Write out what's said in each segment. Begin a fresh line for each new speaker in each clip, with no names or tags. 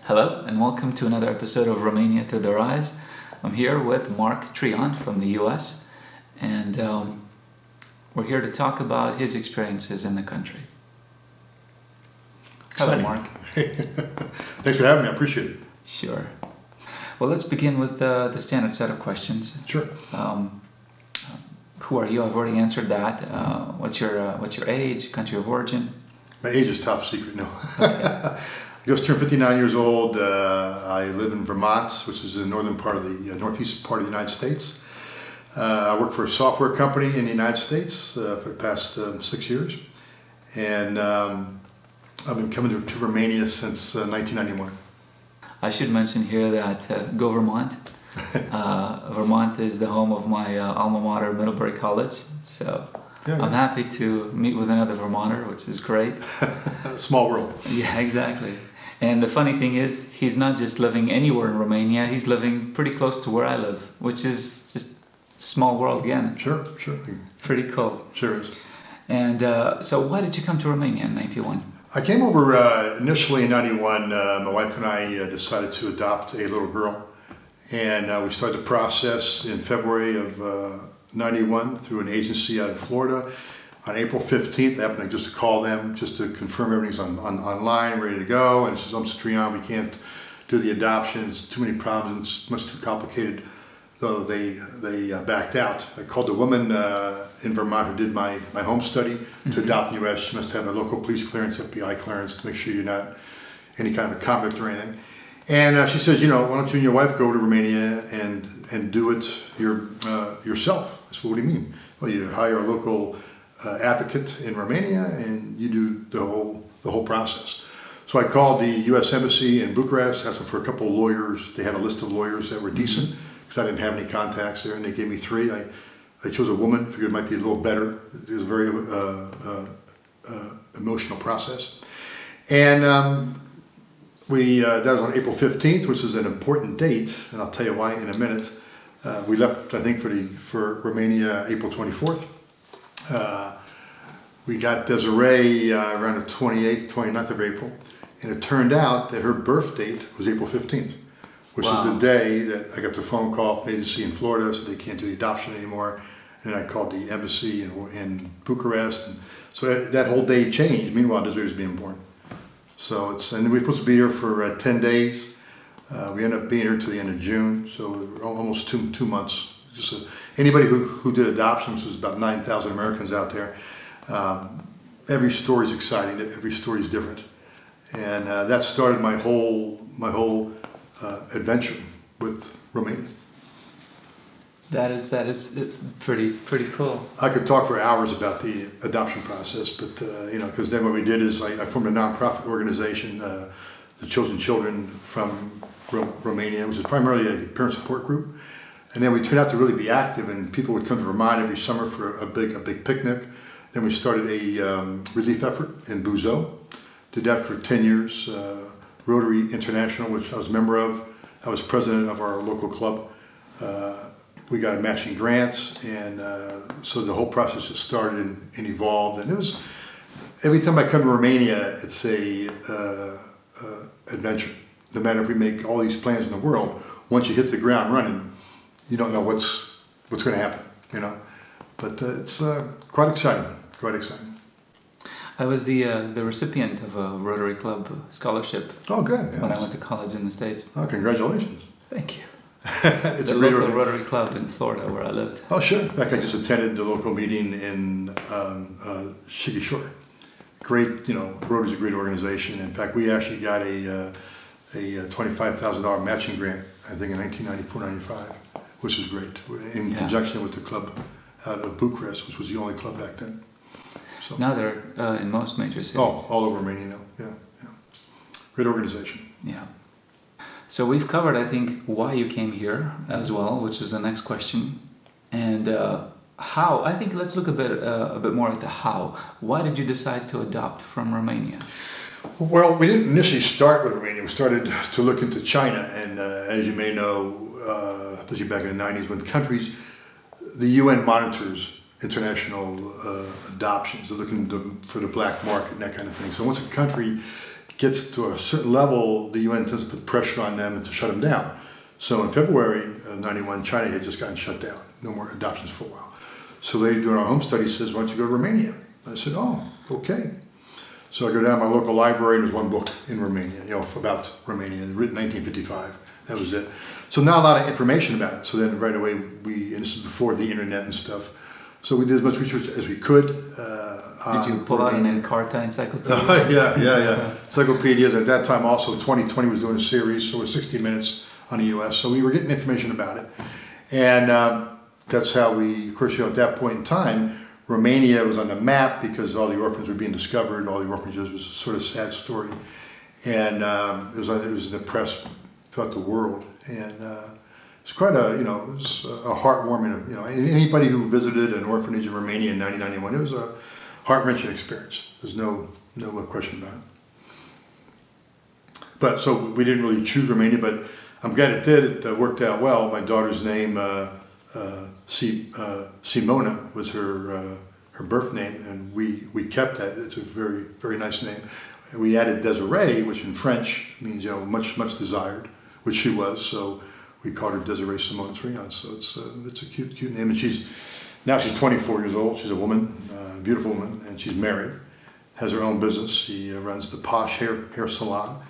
Hello and welcome to another episode of Romania Through Their Eyes. I'm here with Mark Treon from the US, and we're here to talk about his experiences in the country.
Exciting.
Hello, Mark.
Thanks for having me. I appreciate it.
Sure. Well, let's begin with the standard set of questions.
Sure.
Who are you? I've already answered that. What's your age, country of origin?
My age is top secret. No.
Okay.
I just turned 59 years old. I live in Vermont, which is the northern part of the northeast part of the United States. I work for a software company in the United States for the past 6 years, and I've been coming to Romania since 1991. I
should mention here that go Vermont. Vermont is the home of my alma mater, Middlebury College, so I'm happy to meet with another Vermonter, which is great.
Small world.
Yeah, exactly. And the funny thing is, he's not just living anywhere in Romania, he's living pretty close to where I live, which is just small world again.
Sure.
Pretty cool.
Sure is.
And so why did you come to Romania in 91?
I came over initially in 91. My wife and I decided to adopt a little girl. And we started the process in February of 91 through an agency out of Florida. On April 15th, I happened just to call them just to confirm everything's online, ready to go. And it says, Mr. Treon, we can't do the adoption. It's too many problems. It's much too complicated. So they backed out. I called the woman in Vermont who did my home study to adopt in the U.S. She must have a local police clearance, FBI clearance, to make sure you're not any kind of a convict or anything. And she says, why don't you and your wife go to Romania and do it yourself? I said, well, what do you mean? Well, you hire a local advocate in Romania and you do the whole process. So I called the U.S. Embassy in Bucharest, asked them for a couple of lawyers. They had a list of lawyers that were decent because I didn't have any contacts there, and they gave me 3. I chose a woman, figured it might be a little better. It was a very emotional process. And that was on April 15th, which is an important date, and I'll tell you why in a minute. We left, I think, for Romania April 24th. We got Desiree around the 28th, 29th of April, and it turned out that her birth date was April 15th, which is the day that I got the phone call from the agency in Florida, so they can't do the adoption anymore. And I called the embassy in Bucharest, and so that whole day changed. Meanwhile, Desiree was being born. So and we were supposed to be here for 10 days. We ended up being here till the end of June, so almost two months. Anybody who did adoptions, there's about 9,000 Americans out there. Every story is exciting. Every story is different, and that started my whole adventure with Romania.
That is pretty cool.
I could talk for hours about the adoption process, but because then what we did is I formed a nonprofit organization, the Chosen Children from Romania, which is primarily a parent support group, and then we turned out to really be active, and people would come to Vermont every summer for a big picnic. Then we started a relief effort in Buzău. Did that for 10 years. Rotary International, which I was a member of. I was president of our local club. We got matching grants, and so the whole process just started and evolved. And it was, every time I come to Romania, it's a adventure. No matter if we make all these plans in the world, once you hit the ground running, you don't know what's going to happen, But it's quite exciting.
I was the recipient of a Rotary Club scholarship.
Oh, good. Yes.
When I went to college in the States.
Oh, congratulations.
Thank you.
It's
the local Rotary Club in Florida where I lived.
Oh, sure. In fact, I just attended the local meeting in Shiggy Shore. Great, Rotary's a great organization. In fact, we actually got a $25,000 matching grant, I think in 1994-95, which was great, in conjunction with the club out of Bucharest, which was the only club back then. So
now they're in most major cities.
Oh, all over Romania now. Yeah. Great organization.
Yeah. So we've covered, I think, why you came here as well, which is the next question, and how. I think let's look a bit more at the how. Why did you decide to adopt from Romania?
Well, we didn't initially start with Romania. We started to look into China, and as you may know, especially back in the 90s, when countries, the UN monitors international adoptions. They're looking for the black market and that kind of thing. So once a country gets to a certain level, the UN tends to put pressure on them and to shut them down. So in February of 91, China had just gotten shut down. No more adoptions for a while. So a lady doing our home study says, why don't you go to Romania? I said, oh, okay. So I go down to my local library and there's one book in Romania, about Romania, written in 1955. That was it. So not a lot of information about it. So then right away, and this is before the internet and stuff. So we did as much research as we could.
Did you pull out an Encarta encyclopedia?
Yeah. Encyclopedias. At that time also, 2020 was doing a series, so it was 60 minutes on the US. So we were getting information about it. And that's how we, of course, at that point in time, Romania was on the map because all the orphans were being discovered. All the orphanages was a sort of sad story. And it was in the press throughout the world. And it's quite it was a heartwarming, anybody who visited an orphanage in Romania in 1991, it was a heart-wrenching experience. There's no question about it. But so we didn't really choose Romania, but I'm glad it did. It worked out well. My daughter's name, Simona, was her birth name, and we kept that. It's a very, very nice name. And we added Desiree, which in French means much desired, which she was. So we called her Desiree Simone Treon. So it's a cute name, and she's 24 years old. She's a woman, beautiful woman, and she's married. Has her own business. She runs the Posh hair salon.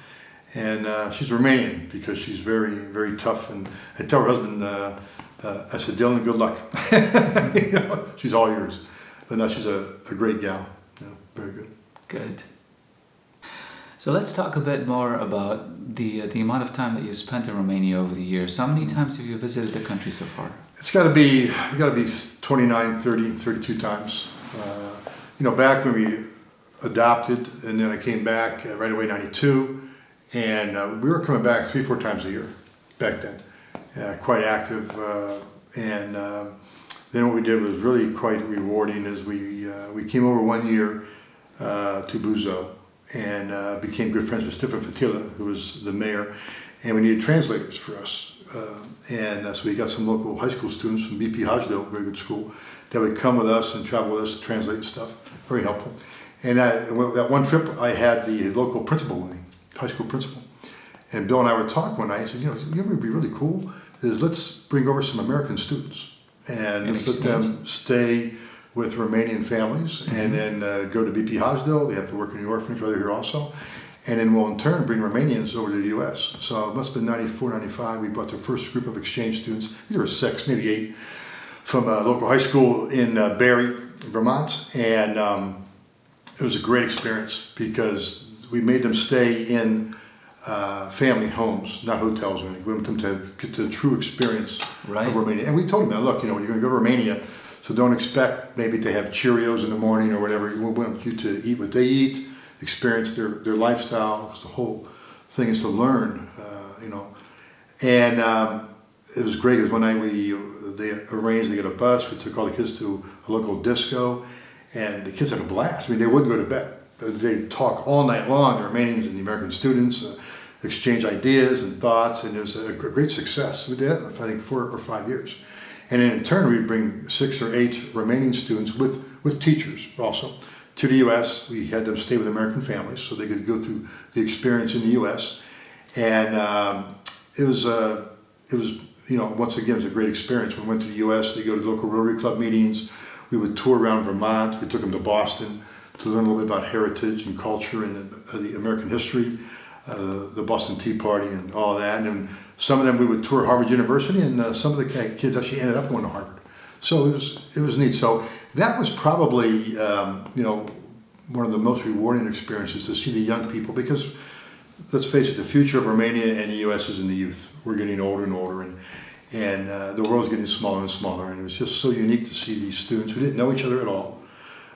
And she's Romanian because she's very, very tough. And I tell her husband, I said, Dylan, good luck. She's all yours. But no, she's a great gal. Very good.
Good. So let's talk a bit more about the amount of time that you spent in Romania over the years. How many times have you visited the country so far?
It's got to be 29, 30, 32 times. Back when we adopted, and then I came back right away in 92. And we were coming back 3-4 times a year back then, quite active. And then what we did was really quite rewarding. Is we came over one year to Buzău and became good friends with Stefan Fatila, who was the mayor, and we needed translators for us. So we got some local high school students from BP Hajdo, very good school, that would come with us and travel with us to translate and stuff. Very helpful. And that one trip, I had the local principal with me. High school principal. And Bill and I were talking one night. I said, you know what would be really cool is let's bring over some American students and let's let them stay with Romanian families and then go to BP Hajdo. They have to work in the orphanage right here also. And then we'll in turn bring Romanians over to the US. So it must have been 94, 95. We brought the first group of exchange students. There were 6, maybe 8 from a local high school in Barrie, Vermont. And it was a great experience because we made them stay in family homes, not hotels or anything. We wanted them to get the true experience of Romania. And we told them, look, when you're going to go to Romania, so don't expect maybe to have Cheerios in the morning or whatever. We want you to eat what they eat, experience their lifestyle, because the whole thing is to learn, And it was great because one night they arranged to get a bus. We took all the kids to a local disco, and the kids had a blast. I mean, they wouldn't go to bed. They'd talk all night long, the Romanians and the American students, exchange ideas and thoughts, and it was a great success. We did it, I think, 4 or 5 years. And then in turn, we'd bring 6 or 8 Romanian students with teachers also to the U.S. We had them stay with American families so they could go through the experience in the U.S. And it was once again, it was a great experience. When we went to the U.S., they go to local Rotary Club meetings. We would tour around Vermont. We took them to Boston to learn a little bit about heritage and culture and the American history, the Boston Tea Party and all that. And some of them we would tour Harvard University, and some of the kids actually ended up going to Harvard. So it was neat. So that was probably one of the most rewarding experiences to see the young people, because let's face it, the future of Romania and the U.S. is in the youth. We're getting older and older, and the world's getting smaller and smaller. And it was just so unique to see these students who didn't know each other at all.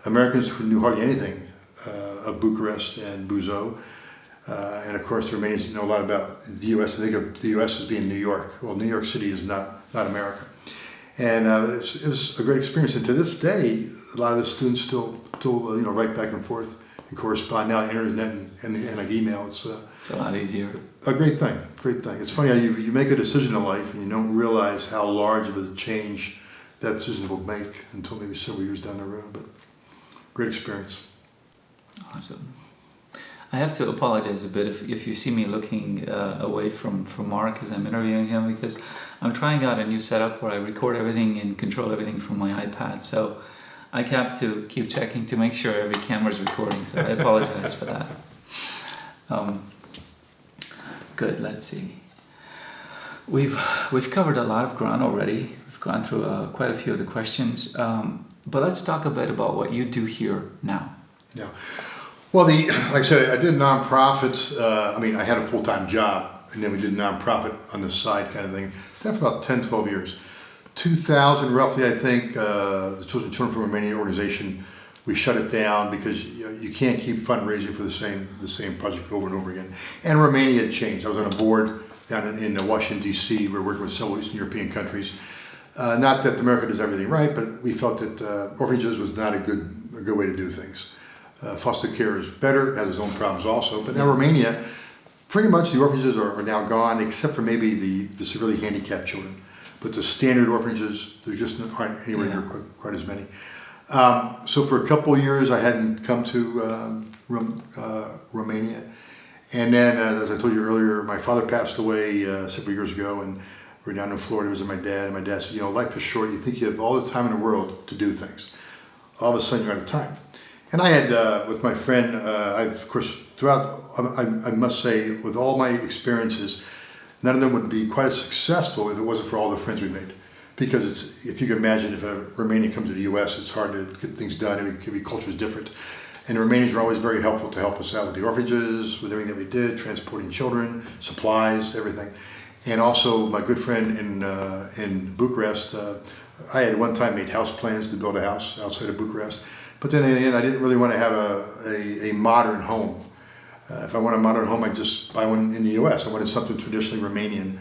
Americans who knew hardly anything of Bucharest and Buzău. And of course, the Romanians didn't know a lot about the U.S. They think of the U.S. as being New York. Well, New York City is not America. And it was a great experience. And to this day, a lot of the students still write back and forth and correspond. Now, internet and like email, it's
a lot easier.
A great thing. It's funny how you make a decision in life and you don't realize how large of a change that decision will make until maybe several years down the road. But great experience.
Awesome. I have to apologize a bit if you see me looking away from Mark as I'm interviewing him, because I'm trying out a new setup where I record everything and control everything from my iPad. So I have to keep checking to make sure every camera's recording. So I apologize for that. Good. Let's see. We've covered a lot of ground already. We've gone through quite a few of the questions. But let's talk a bit about what you do here now.
Yeah. Well, like I said, I did nonprofits. I had a full-time job, and then we did nonprofit on the side kind of thing. That for about 10, 12 years. 2000, roughly, I think, the Children from Romania organization, we shut it down because you can't keep fundraising for the same project over and over again. And Romania had changed. I was on a board down in Washington, D.C. We're working with several Eastern European countries. Not that America does everything right, but we felt that orphanages was not a good way to do things. Foster care is better, has its own problems also. But now Romania, pretty much the orphanages are now gone, except for maybe the severely handicapped children. But the standard orphanages, there just aren't anywhere near quite as many. So for a couple of years, I hadn't come to Romania. And then, as I told you earlier, my father passed away several years ago, and we were down in Florida visiting my dad, and my dad said, life is short. You think you have all the time in the world to do things. All of a sudden, you're out of time. And I had, with my friend, of course, throughout, I must say, with all my experiences, none of them would be quite as successful if it wasn't for all the friends we made. Because if you can imagine, if a Romanian comes to the U.S., it's hard to get things done. Every culture is different. And the Romanians were always very helpful to help us out with the orphanages, with everything that we did, transporting children, supplies, everything. And also, my good friend in Bucharest, I had one time made house plans to build a house outside of Bucharest. But then in the end, I didn't really want to have a modern home. If I want a modern home, I'd just buy one in the U.S. I wanted something traditionally Romanian.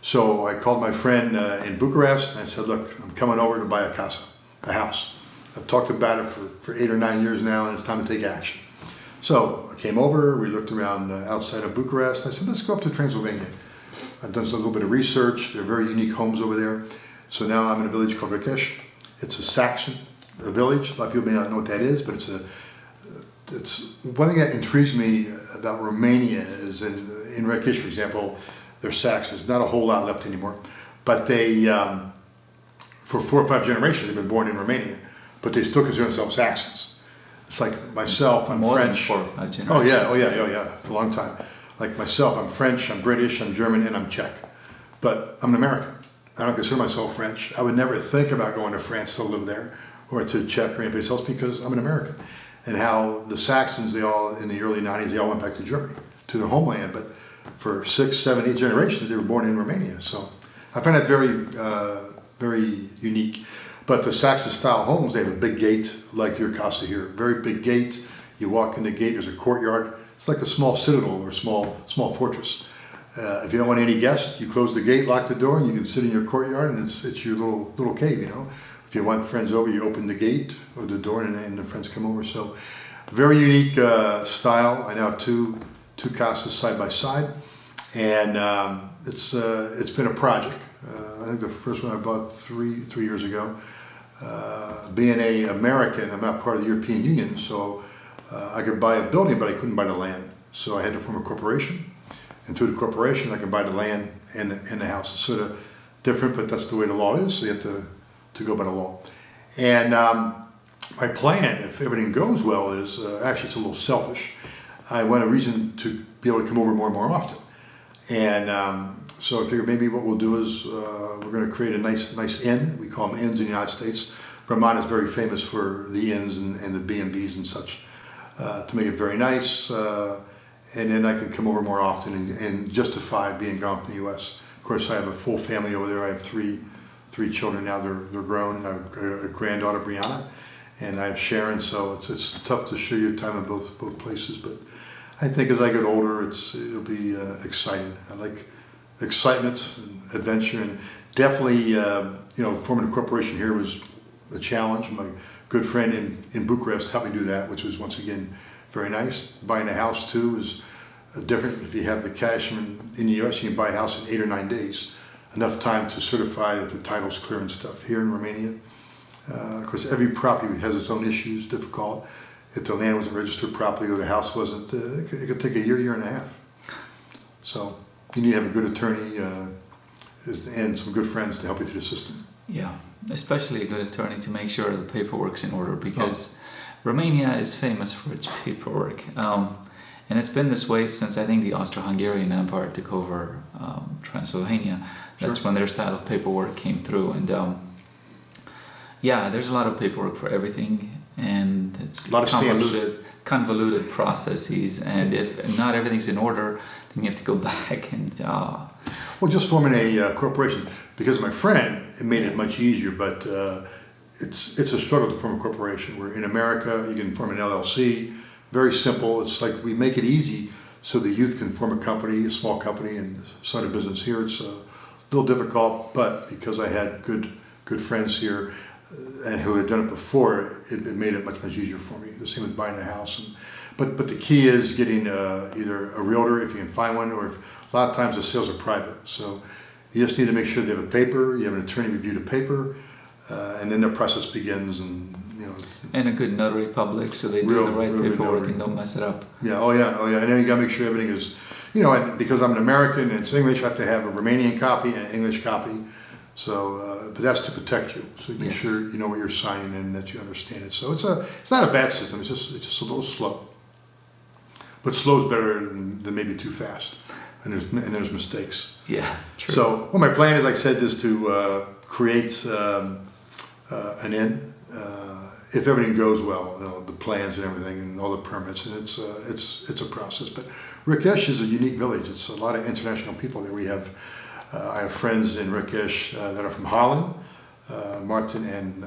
So I called my friend in Bucharest, and I said, look, I'm coming over to buy a house. I've talked about it for 8 or 9 years now, and it's time to take action. So I came over, we looked around outside of Bucharest. I said, let's go up to Transylvania. I've done a little bit of research. They're very unique homes over there. So now I'm in a village called Richis. It's a Saxon village. A lot of people may not know what that is, but it's one thing that intrigues me about Romania is in Richis, for example, they're Saxons. Not a whole lot left anymore, but they, for 4 or 5 generations, they've been born in Romania, but they still consider themselves Saxons. It's like myself, I'm
More
French.
Than 4 or 5 generations.
Oh yeah, for a long time. Like myself, I'm French, I'm British, I'm German, and I'm Czech. But I'm an American. I don't consider myself French. I would never think about going to France to live there, or to Czech or anyplace else, because I'm an American. And how the Saxons, they all, in the early 90s, they all went back to Germany, to their homeland. But for 6, 7, 8 generations, they were born in Romania. So I find that very unique. But the Saxon-style homes, they have a big gate, like your casa here. Very big gate. You walk in the gate, there's a courtyard. It's like a small citadel or small fortress. If you don't want any guests, you close the gate, lock the door, and you can sit in your courtyard, and it's your little cave, If you want friends over, you open the gate or the door, and the friends come over. So, very unique style. I now have two casas side by side, and it's been a project. I think the first one I bought three years ago. Being an American, I'm not part of the European Union, so I could buy a building, but I couldn't buy the land. So I had to form a corporation, and through the corporation, I could buy the land and the house. It's sort of different, but that's the way the law is. So you have to go by the law. And my plan, if everything goes well, is actually it's a little selfish. I want a reason to be able to come over more and more often. And so I figured maybe what we'll do is we're going to create a nice inn. We call them inns in the United States. Vermont is very famous for the inns and the B&Bs and such, to make it very nice. And then I can come over more often and justify being gone from the U.S. Of course, I have a full family over there. I have three children now. They're grown. And I have a granddaughter, Brianna, and I have Sharon. So it's tough to share your time in both places. But I think as I get older, it'll be exciting. I like excitement and adventure, and definitely, forming a corporation here was a challenge. My good friend in Bucharest helped me do that, which was once again very nice. Buying a house too is different. If you have the cash in the U.S., you can buy a house in 8 or 9 days. Enough time to certify that the title's clear and stuff. Here in Romania, of course, every property has its own issues, difficult. if the land wasn't registered properly or the house wasn't, it could take a year and a half. So you need to have a good attorney and some good friends to help you through the system.
Yeah, especially a good attorney to make sure the paperwork's in order, because Romania is famous for its paperwork. And it's been this way since I think the Austro-Hungarian Empire took over Transylvania. That's when their style of paperwork came through. And yeah, there's a lot of paperwork for everything, and it's
a lot of
convoluted processes. And if not everything's in order, then you have to go back and...
Well, just forming a corporation, because of my friend, it made it much easier, but it's a struggle to form a corporation. Where in America, you can form an LLC, very simple. It's like we make it easy so the youth can form a company, a small company, and start a business here. It's a little difficult, but because I had good friends here and who had done it before, it made it much easier for me. The same with buying a house. But the key is getting either a realtor, if you can find one, or a lot of times the sales are private. So you just need to make sure they have a paper, you have an attorney review the paper, and then the process begins.
And a good notary public, so they do the right paperwork and don't mess it up.
Yeah, oh yeah. And then you got to make sure everything is, and because I'm an American and it's English, I have to have a Romanian copy and an English copy. So, but that's to protect you. So you make sure you know what you're signing and that you understand it. So it's not a bad system. It's just a little slow. But slow is better than maybe too fast. And there's mistakes.
Yeah, true.
So my plan is, like I said, is to create an inn. If everything goes well, the plans and everything, and all the permits, and it's a process. But Richis is a unique village. It's a lot of international people there. I have friends in Richis that are from Holland, Martin and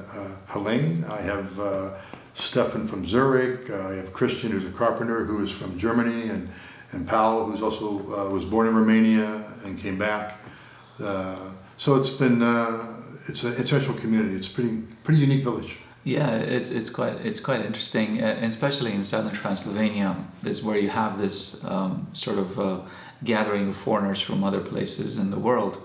Helene. I have Stefan from Zurich. I have Christian, who's a carpenter, who is from Germany, and Paul, who's also was born in Romania and came back. So it's an international community. It's pretty unique village.
Yeah, it's quite interesting, and especially in southern Transylvania, is where you have this sort of gathering of foreigners from other places in the world,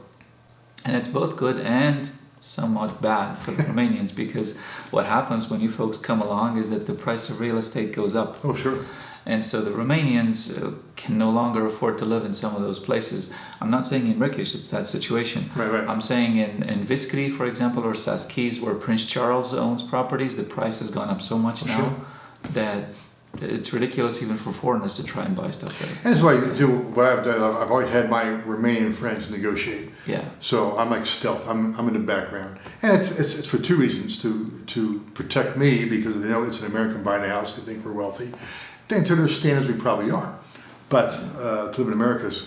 and it's both good and somewhat bad for the Romanians, because what happens when you folks come along is that the price of real estate goes up.
Oh, sure.
And so the Romanians can no longer afford to live in some of those places. I'm not saying in Richis it's that situation.
Right.
I'm saying in Viscri, for example, or sasesti, where Prince Charles owns properties, the price has gone up so much now that it's ridiculous even for foreigners to try and buy stuff there.
And that's why what I've done. I've always had my Romanian friends negotiate.
Yeah.
So I'm like stealth. I'm in the background, and it's for two reasons: to protect me, because they know it's an American buying a house, they think we're wealthy. Then to their standards, we probably are, but to live in America is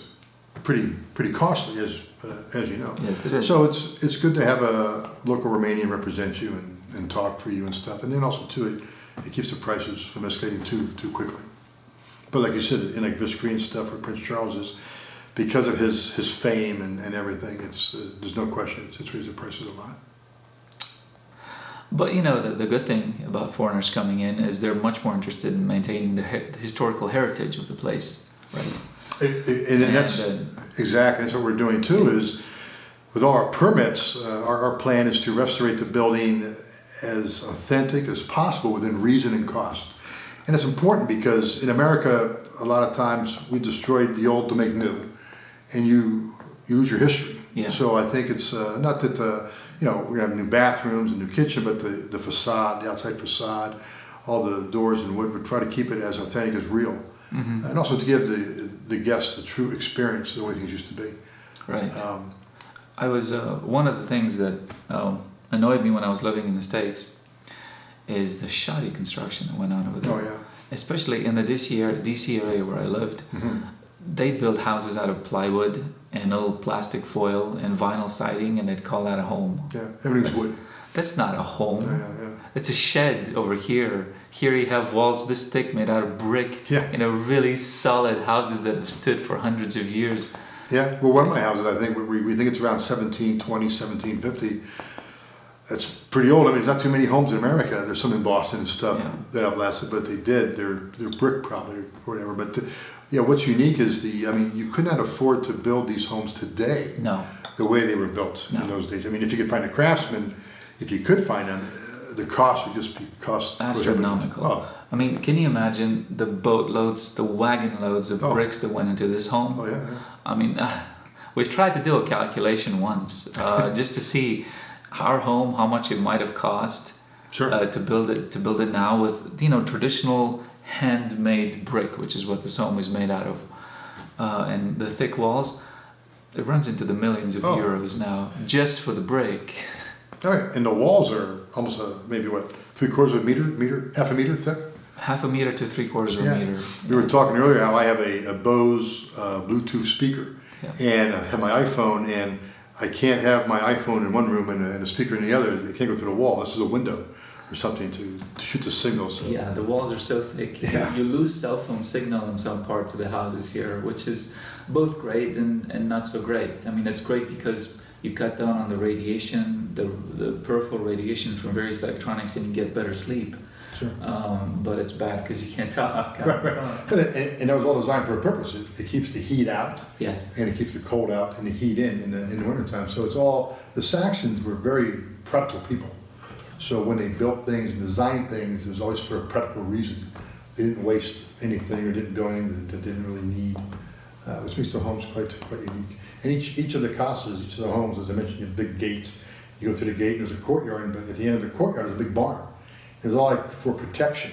pretty costly, as you know.
Yes, it is.
So it's good to have a local Romanian represent you and talk for you and stuff, and then also too it keeps the prices from escalating too quickly. But like you said, in like Viscri and stuff, where Prince Charles is, because of his fame and everything, there's no question it's raised the prices a lot.
But the good thing about foreigners coming in is they're much more interested in maintaining the historical heritage of the place, right?
And that's exactly, that's what we're doing too, is with all our permits, our plan is to restore the building as authentic as possible within reason and cost. And it's important because in America, a lot of times we destroyed the old to make new, and you lose your history.
Yeah.
So I think it's not that we're gonna have new bathrooms and new kitchen, but the facade, the outside facade, all the doors in wood, we try to keep it as authentic as real. Mm-hmm. And also to give the guests the true experience, the way things used to be.
Right. I was one of the things that annoyed me when I was living in the States is the shoddy construction that went on over there.
Oh yeah.
Especially in the DC area where I lived. Mm-hmm. They'd build houses out of plywood and little plastic foil and vinyl siding, and they'd call that a home.
Yeah, everything's wood.
That's not a home.
Yeah.
It's a shed over here. Here you have walls this thick made out of brick.
Yeah.
Really solid houses that have stood for hundreds of years.
Yeah, well, one of my houses, I think, we think it's around 1720, 1750. That's pretty old. I mean, there's not too many homes in America. There's some in Boston and stuff that have lasted, but they did. They're brick probably or whatever. But what's unique is you could not afford to build these homes today.
No.
The way they were built in those days. I mean, if you could find a craftsman, if you could find them, the cost would just be cost
astronomical.
Oh.
I mean, can you imagine the boatloads, the wagon loads of bricks that went into this home?
Oh, yeah.
I mean, we've tried to do a calculation once just to see our home, how much it might have cost to build it now with, you know, traditional handmade brick, which is what this home is made out of, and the thick walls. It runs into the millions of euros now just for the brick.
All right, and the walls are almost maybe what, 3/4 of a meter, half a meter thick?
Half a meter to 3/4 of a meter.
We were talking earlier how I have a Bose Bluetooth speaker, and I have my iPhone, and I can't have my iPhone in one room and a speaker in the other. It can't go through the wall. This is a window or something to shoot the signals.
Yeah, the walls are so thick.
Yeah.
You lose cell phone signal in some parts of the houses here, which is both great and not so great. I mean, it's great because you cut down on the radiation, the peripheral radiation from various electronics, and you get better sleep.
Sure.
But it's bad because you can't talk.
And that was all designed for a purpose. It keeps the heat out.
Yes.
And it keeps the cold out and the heat in the wintertime. So it's all, the Saxons were very practical people. So when they built things and designed things, it was always for a practical reason. They didn't waste anything or didn't build anything that they didn't really need, which makes the homes quite unique. And each of the casas, each of the homes, as I mentioned, you have big gates. You go through the gate and there's a courtyard, but at the end of the courtyard is a big barn. It was all like for protection.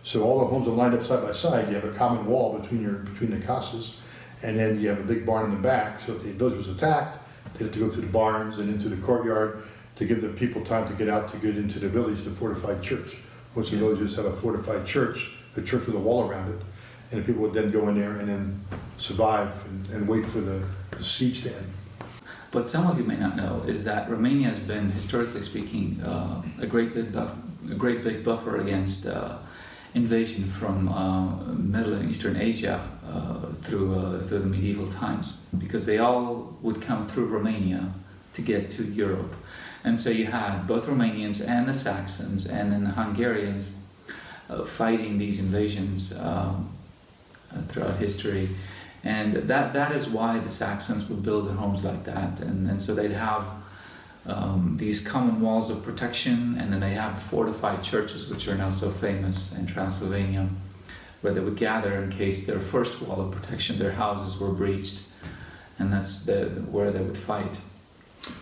So all the homes are lined up side by side. You have a common wall between the casas, and then you have a big barn in the back. So if the village was attacked, they had to go through the barns and into the courtyard to give the people time to get out to get into the village, the fortified church. Most of the villages have a fortified church, a church with a wall around it, and the people would then go in there and then survive and wait for the siege to end.
What some of you may not know is that Romania has been, historically speaking, a great big buffer against invasion from Middle and Eastern Asia through the medieval times, because they all would come through Romania to get to Europe. And so you had both Romanians and the Saxons and then the Hungarians fighting these invasions throughout history. And that is why the Saxons would build their homes like that. And so they'd have these common walls of protection, and then they have fortified churches, which are now so famous in Transylvania, where they would gather in case their first wall of protection, their houses were breached, and that's where they would fight.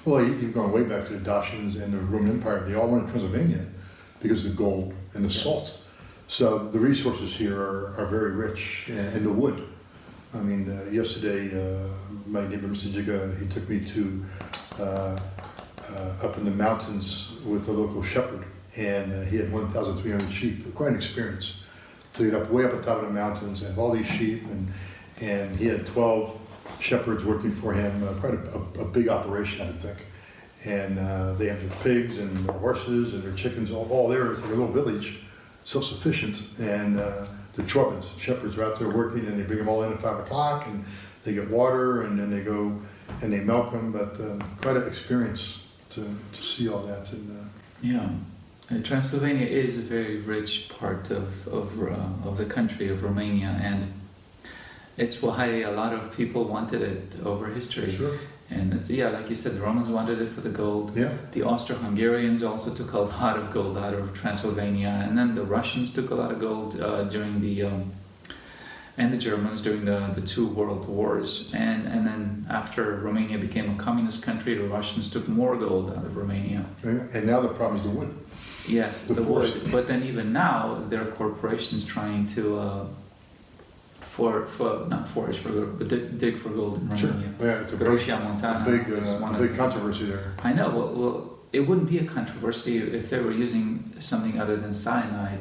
Well, you've gone way back to the Dacians and the Roman Empire. They all went to Transylvania because of the gold and the salt. So the resources here are very rich, and the wood. I mean, yesterday, my neighbor, Mr. Jiga, he took me to up in the mountains with a local shepherd, and he had 1,300 sheep. Quite an experience to get way up on top of the mountains and have all these sheep, and he had 12 shepherds working for him. Quite a big operation, I would think. And they have their pigs and their horses and their chickens all there. It's like a little village, self-sufficient, and the Trobans, shepherds are out there working, and they bring them all in at 5 o'clock, and they get water, and then they go and they milk them. But quite an experience to see all that. And
Transylvania is a very rich part of the country of Romania, and it's why a lot of people wanted it over history.
Sure.
And it's, like you said, the Romans wanted it for the gold.
Yeah.
The Austro-Hungarians also took a lot of gold out of Transylvania, and then the Russians took a lot of gold during and the Germans during the two world wars. And then after Romania became a communist country, the Russians took more gold out of Romania.
And now the problem is the wood.
Yes, the wood. But then even now, there are corporations trying to not forage for gold, but dig for gold in Romania.
Sure. Yeah, it's a big controversy there.
I know. Well, it wouldn't be a controversy if they were using something other than cyanide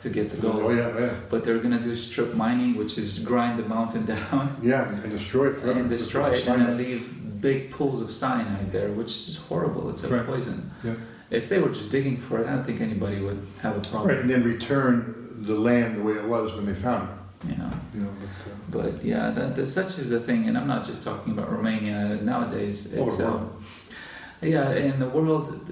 to get the gold.
Oh yeah.
But they're going to do strip mining, which is grind the mountain down.
Yeah, and destroy it forever.
And destroy it, and then leave big pools of cyanide there, which is horrible. It's a poison. Yeah. If they were just digging for it, I don't think anybody would have a problem.
Right, and then return the land the way it was when they found it.
Yeah.
But
such is the thing, and I'm not just talking about Romania. Nowadays, it's in the world,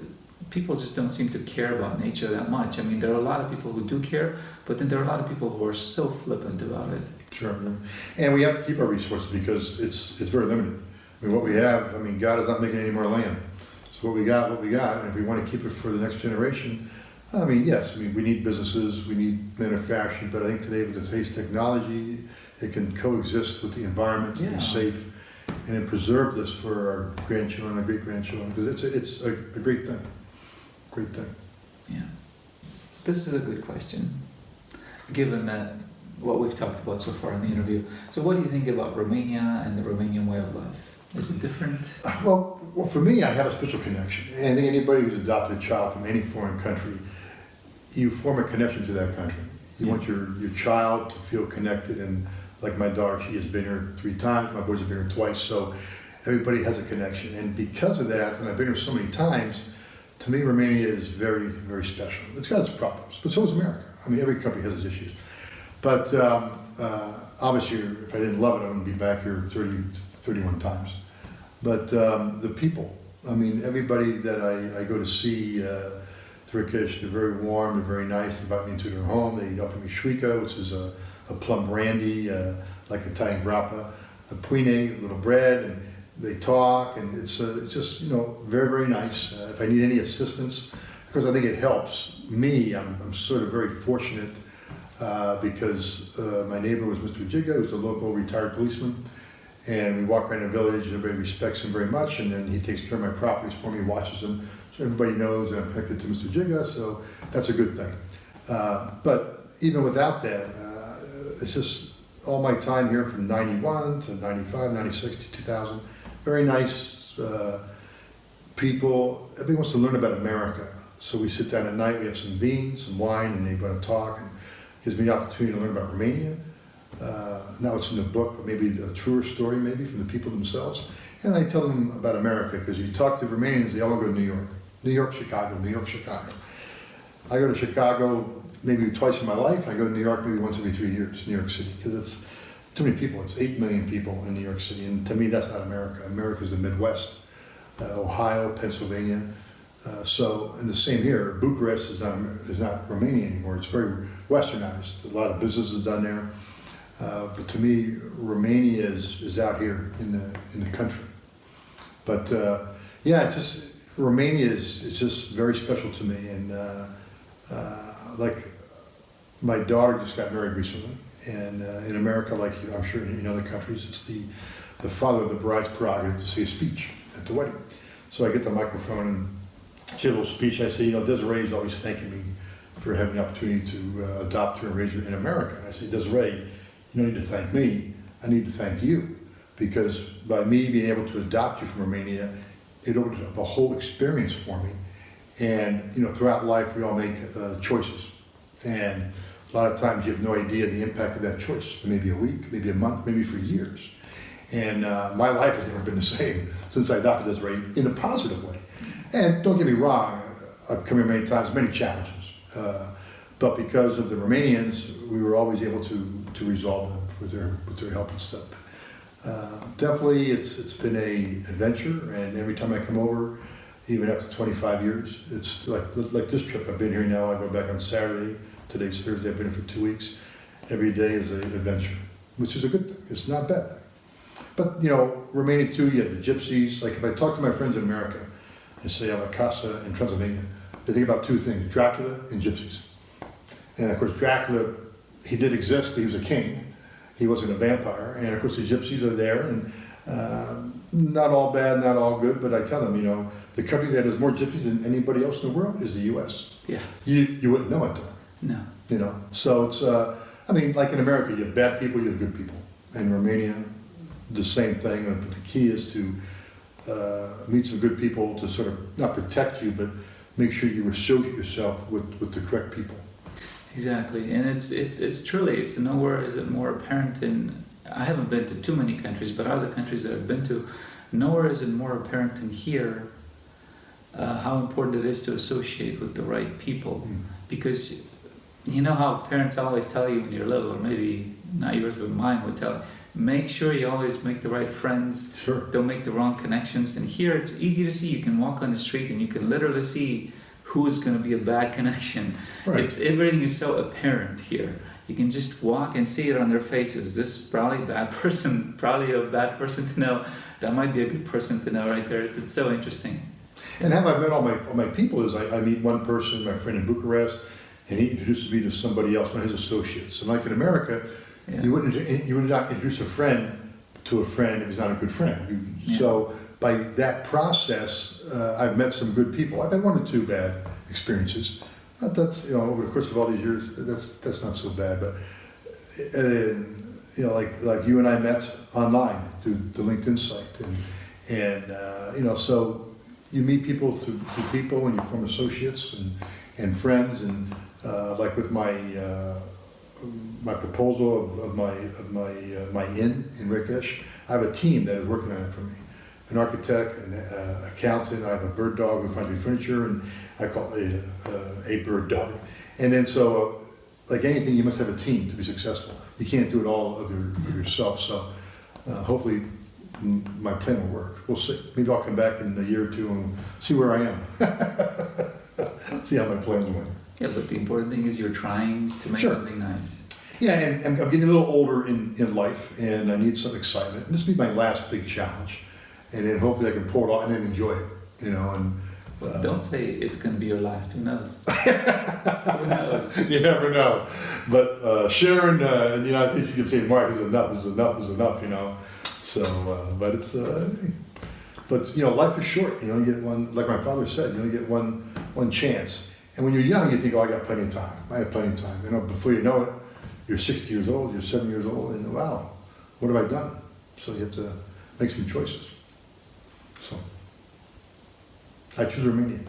people just don't seem to care about nature that much. I mean, there are a lot of people who do care, but then there are a lot of people who are so flippant about it.
Sure, and we have to keep our resources because it's very limited. I mean, what we have, God is not making any more land, So what we got, and if we want to keep it for the next generation, I mean, yes, I mean, we need businesses, we need manufacturing, but I think today with today's technology, it can coexist with the environment and be safe, and then preserve this for our grandchildren, our great-grandchildren, because it's a great thing, great thing.
Yeah. This is a good question, given that what we've talked about so far in the interview. So what do you think about Romania and the Romanian way of life? Is it different?
Well, for me, I have a special connection. And anybody who's adopted a child from any foreign country, you form a connection to that country. You want your child to feel connected, and like my daughter, she has been here 3 times, my boys have been here twice, so everybody has a connection. And because of that, and I've been here so many times, to me, Romania is very, very special. It's got its problems, but so is America. I mean, every country has its issues. But obviously, if I didn't love it, I wouldn't be back here 31 times. But the people, I mean, everybody that I go to see, Richis, they're very warm, they're very nice, they invite me into their home, they offer me fiica, which is a plum brandy, like Italian grappa, a puine, a little bread, and they talk, and it's just, you know, very, very nice. If I need any assistance, because I think it helps me, I'm sort of very fortunate because my neighbor was Mr. Jiga, who's a local retired policeman. And we walk around the village, everybody respects him very much, and then he takes care of my properties for me, watches them, so everybody knows that I'm connected to Mr. Jiga, so that's a good thing. But even without that, it's just all my time here from 91 to 95, 96 to 2000, very nice people. Everybody wants to learn about America, so we sit down at night, we have some beans, some wine, and they want to talk, and it gives me the opportunity to learn about Romania. Now it's in the book, but maybe a truer story maybe from the people themselves. And I tell them about America, because you talk to Romanians, they all go to New York. New York, Chicago, New York, Chicago. I go to Chicago maybe twice in my life. I go to New York maybe once every 3 years, New York City, because it's too many people. It's 8 million people in New York City, and to me that's not America. America's the Midwest, Ohio, Pennsylvania. And the same here, Bucharest is not Romania anymore. It's very westernized. A lot of business is done there. But to me, Romania is out here in the country. But yeah, Romania is just very special to me. And like my daughter just got married recently, and in America, like I'm sure in other countries, it's the father of the bride's prerogative to say a speech at the wedding. So I get the microphone and say a little speech. I say, you know, Desiree is always thanking me for having the opportunity to adopt her and raise her in America. And I say, Desiree, you don't need to thank me, I need to thank you, because by me being able to adopt you from Romania, it opened up a whole experience for me. And you know, throughout life we all make choices, and a lot of times you have no idea the impact of that choice. Maybe a week, maybe a month, maybe for years. And my life has never been the same since I adopted Desiree in a positive way. And don't get me wrong, I've come here many times, many challenges. But because of the Romanians, we were always able to resolve them with their help and stuff. Definitely, it's been an adventure, and every time I come over, even after 25 years, it's like this trip. I've been here now. I go back on Saturday. Today's Thursday. I've been here for 2 weeks. Every day is an adventure, which is a good thing. It's not a bad thing. But you know, Romania too. You have the gypsies. Like if I talk to my friends in America and say I have a casa in Transylvania, they think about 2 things: Dracula and gypsies. And of course, Dracula, he did exist, but he was a king. He wasn't a vampire. And of course, the gypsies are there, and not all bad, not all good, but I tell them, you know, the country that has more gypsies than anybody else in the world is the U.S.
Yeah.
You wouldn't know it, though.
No.
You know, so it's, I mean, like in America, you have bad people, you have good people. In Romania, the same thing, but the key is to meet some good people to sort of, not protect you, but make sure you associate yourself with the correct people.
Exactly, and it's truly, it's nowhere is it more apparent in, I haven't been to too many countries, but other countries that I've been to, nowhere is it more apparent than here how important it is to associate with the right people. Because you know how parents always tell you when you're little, or maybe not yours but mine would tell you, make sure you always make the right friends.
Sure.
Don't make the wrong connections. And here it's easy to see. You can walk on the street and you can literally see who's going to be a bad connection.
Right.
Everything is so apparent here. You can just walk and see it on their faces. This is probably a bad person, probably a bad person to know. That might be a good person to know right there. It's so interesting.
And how I met all my people is I meet one person, my friend in Bucharest, and he introduces me to somebody else, one of his associates. And like in America, you would not introduce a friend to a friend if he's not a good friend. So by that process, I've met some good people. I've had one or two bad experiences. That's over the course of all these years, that's not so bad. But like you and I met online through the LinkedIn site, and so you meet people through people, and you form associates and friends, and like with my proposal of my inn in Richis, I have a team that is working on it for me. An architect, an accountant, I have a bird dog who finds me furniture, and I call it a bird dog. And then so, like anything, you must have a team to be successful. You can't do it all of yourself, so hopefully my plan will work. We'll see. Maybe I'll come back in a year or two and see where I am. See how my plans went.
Yeah, but the important thing is you're trying to make something nice.
Yeah, and I'm getting a little older in life, and I need some excitement. This will be my last big challenge. And then hopefully I can pull it off and then enjoy it, and...
Don't say it's going to be your last, who knows? Who knows?
You never know. But Sharon in the United States, you can say, Mark, is enough, So, but it's... but, life is short, you get one, like my father said, you only get one chance. And when you're young, you think, I got plenty of time. I have plenty of time. Before you know it, you're 60 years old, you're 7 years old, and wow, what have I done? So you have to make some choices. So, I choose Romania.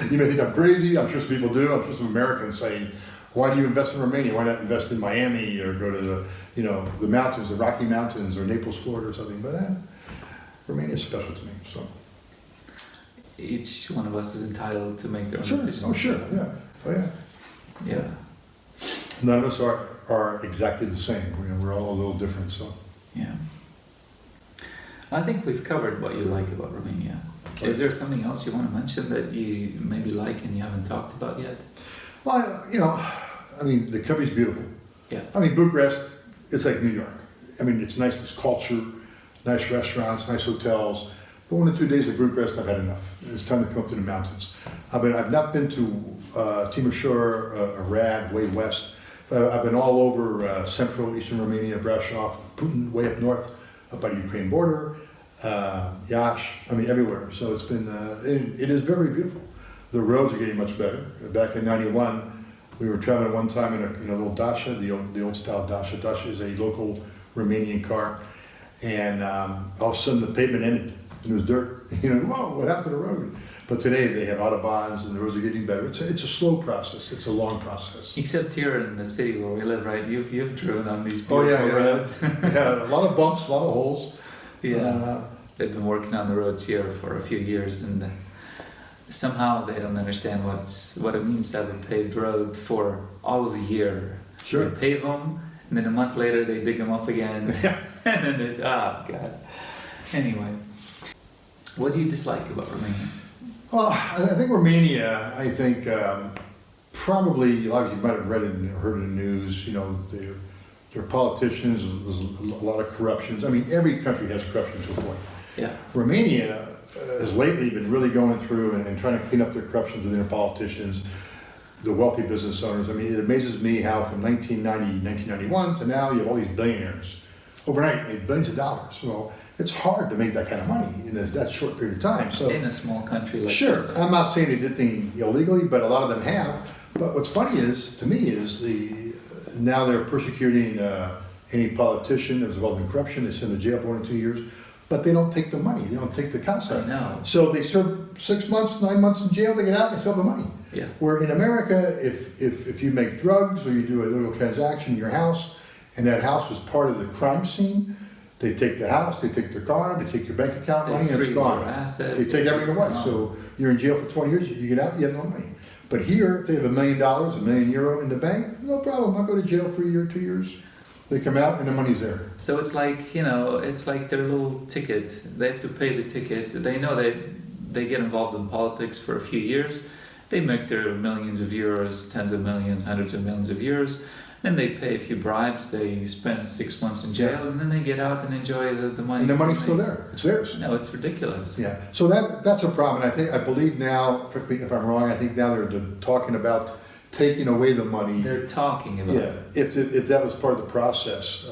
You may think I'm crazy, I'm sure some people do, I'm sure some Americans say, why do you invest in Romania? Why not invest in Miami or go to the mountains, the Rocky Mountains or Naples, Florida or something? But Romania is special to me, so.
Each one of us is entitled to make their own decisions.
Oh, sure, yeah. Oh, yeah.
Yeah.
None of us are exactly the same. We're all a little different, so.
Yeah. I think we've covered what you like about Romania. Is there something else you want to mention that you maybe like and you haven't talked about yet?
Well, the country's beautiful.
Yeah.
Bucharest, it's like New York. It's nice, there's culture, nice restaurants, nice hotels. But 1 or 2 days of Bucharest, I've had enough. It's time to come up to the mountains. I've not been to Timișoara, Arad, way west. I've been all over central, eastern Romania, Brasov, Putin, way up north, up by the Ukraine border, Iași, everywhere. So it's been, it is very beautiful. The roads are getting much better. Back in '91, we were traveling one time in a little Dacia, the old style Dacia. Dacia is a local Romanian car. And all of a sudden the pavement ended and it was dirt. Whoa, what happened to the road? But today they have autobahns and the roads are getting better. It's a slow process. It's a long process.
Except here in the city where we live, right? You've driven on these beautiful roads.
Yeah, a lot of bumps, a lot of holes.
Yeah, they've been working on the roads here for a few years, and somehow they don't understand what it means to have a paved road for all of the year.
Sure.
They pave them, and then a month later they dig them up again, and then they, God. Anyway, what do you dislike about Romania?
Well, I think Romania, probably, a lot of you might have read it and heard it in the news, their politicians, there's a lot of corruptions. Every country has corruption to a point.
Yeah.
Romania has lately been really going through and trying to clean up their corruptions within their politicians, the wealthy business owners. It amazes me how from 1991 to now you have all these billionaires. Overnight, made billions of dollars. Well, it's hard to make that kind of money in that short period of time. So
in a small country like
sure,
this.
I'm not saying they did things illegally, but a lot of them have. But what's funny to me is now they're persecuting any politician that was involved in corruption. They send them to jail for 1 or 2 years, but they don't take the money. They don't take the concept.
No.
So they serve 6 months, 9 months in jail. They get out and they still have the money.
Yeah.
Where in America, if you make drugs or you do a little transaction in your house, and that house was part of the crime scene, they take the house, they take the car, they take your bank account money, and it's gone.
Assets,
they take everything away. So you're in jail for 20 years, you get out, you have no money. But here, if they have $1 million, €1 million in the bank, no problem. I'll go to jail for a year, 2 years. They come out and the money's there.
So it's like, it's like their little ticket. They have to pay the ticket. They know that they get involved in politics for a few years. They make their millions of euros, tens of millions, hundreds of millions of euros. Then they pay a few bribes, they spend 6 months in jail, and then they get out and enjoy the money.
And the money's still there. It's theirs.
No, it's ridiculous.
Yeah. So that's a problem. And I believe now, correct me if I'm wrong, I think now they're talking about taking away the money.
They're talking about it.
If that was part of the process.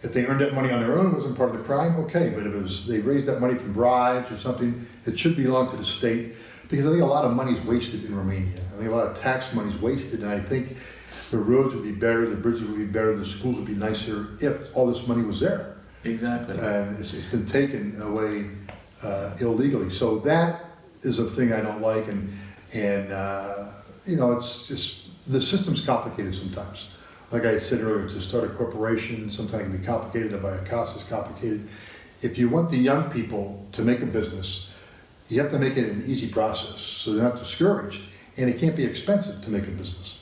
If they earned that money on their own, it wasn't part of the crime, okay. But if it was, they raised that money from bribes or something, it should belong to the state. Because I think a lot of money is wasted in Romania. I think a lot of tax money is wasted, and I think the roads would be better, the bridges would be better, the schools would be nicer if all this money was there.
Exactly.
And it's been taken away illegally. So that is a thing I don't like, and you know, it's just, the system's complicated sometimes. Like I said earlier, to start a corporation, sometimes it can be complicated, to buy a house is complicated. If you want the young people to make a business, you have to make it an easy process, so they're not discouraged, and it can't be expensive to make a business.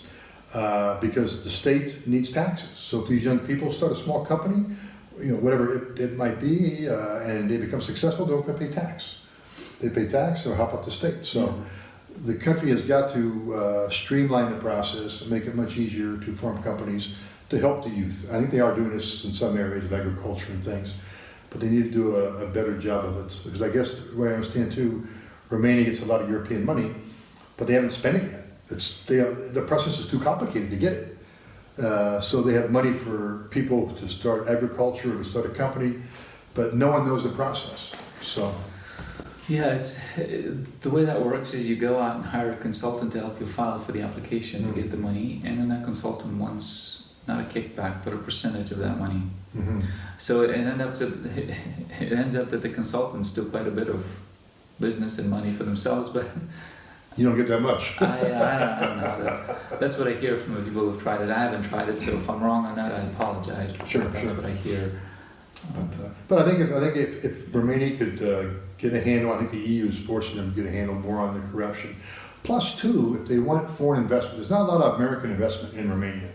Because the state needs taxes. So if these young people start a small company, you know, whatever it might be, and they become successful, they'll pay tax. They pay tax or help out the state. So the country has got to streamline the process and make it much easier to form companies to help the youth. I think they are doing this in some areas of agriculture and things, but they need to do a better job of it. Because I guess, the way I understand too, Romania gets a lot of European money, but they haven't spent it yet. The process is too complicated to get it. So they have money for people to start agriculture or to start a company, but no one knows the process. So.
Yeah, it's the way that works is you go out and hire a consultant to help you file for the application to get the money, and then that consultant wants not a kickback but a percentage of that money. So it ends up that the consultants do quite a bit of business and money for themselves, but
you don't get that much.
I don't know. That's what I hear from the people who've tried it. I haven't tried it, so if I'm wrong on that, I apologize.
Sure,
That's what I hear.
But I think if Romania could get a handle, I think the EU is forcing them to get a handle more on the corruption. Plus, too, if they want foreign investment, there's not a lot of American investment in Romania.